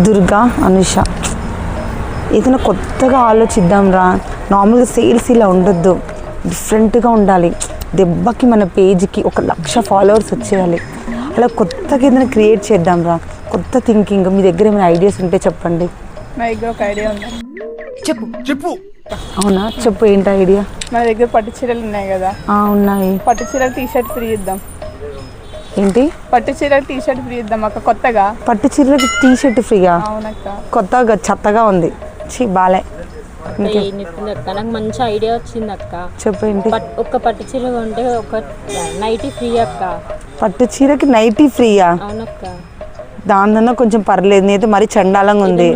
దుర్గా, అనుష. ఏదైనా కొత్తగా ఆలోచిద్దాం రా. నార్మల్గా సేల్స్ ఇలా ఉండొద్దు, డిఫరెంట్గా ఉండాలి. దెబ్బకి మన పేజ్కి 1,00,000 ఫాలోవర్స్ వచ్చేయాలి. అలా కొత్తగా ఏదైనా క్రియేట్ చేద్దాం రా. కొత్త థింకింగ్. మీ దగ్గర ఏమైనా ఐడియాస్ ఉంటే చెప్పండి. నా దగ్గర ఒక ఐడియా ఉంది. చెప్పు చెప్పు. అవునా, చెప్పు. ఏంటి ఐడియా? మన దగ్గర పట్టు చీరలు ఉన్నాయి కదా, ఉన్నాయి. పట్టు చీరలు టీషర్ట్ ఫ్రీ ఇద్దాం. ఏంటి? పట్టు చీరలు టీషర్ట్ ఫ్రీ ఇద్దాం అక్క. కొత్తగా పట్టు చీరలకి టీషర్ట్ ఫ్రీగా? అవునక్క. కొత్తగా చెత్తగా ఉంది. బాలే. నాకు మంచి ఐడియా వచ్చింది అక్క. చెప్పండి. ఒక పట్టు చీర కొంటే ఒక నైటీ ఫ్రీ అక్క. పట్టు చీరకి నైటీ ఫ్రీయా? అవునక్క. దానికన్నా కొంచెం పర్లేదు. నేనైతే మరీ చండాలంగా ఉంది.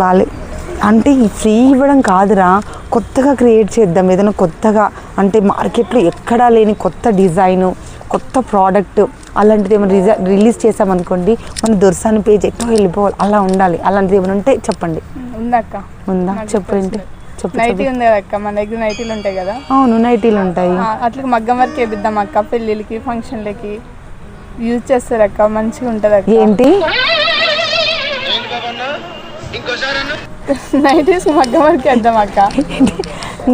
బాలే. అంటే ఈ ఫ్రీ ఇవ్వడం కాదురా, కొత్తగా క్రియేట్ చేద్దాం. ఏదైనా కొత్తగా, అంటే మార్కెట్లో ఎక్కడా లేని కొత్త డిజైను, కొత్త ప్రోడక్ట్ అలాంటిది ఏమైనా రిలీజ్ చేసామనుకోండి, మన దొరసాని పేజ్ ఎక్కువ వెళ్ళిపోవాలి. అలా ఉండాలి. అలాంటిది ఏమైనా ఉంటే చెప్పండి. ఉందక్క. ఉందా? చెప్పండి. నైటీ ఉంది కదా అక్క, మన దగ్గర నైటీలు ఉంటాయి కదా. అవును, నైటీలు ఉంటాయి. అట్లా మగ్గం వర్క్ వేపిద్దాం అక్క. పెళ్ళిళ్ళకి, ఫంక్షన్లకి యూజ్ చేస్తారు అక్క, మంచిగా ఉంటుంది అక్క. ఏంటి? నైటీస్ మగ్గం వర్క్ వేద్దాం అక్క.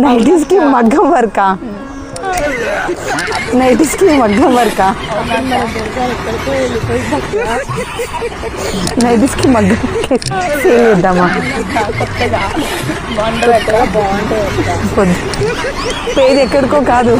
నైటీస్కి మగ్గం వర్కా? నైటీస్కి మగ్గం వర్కా? నైటీస్కి మగ్గం సేల్ చేద్దామా? పేరు ఎక్కడికో కాదు.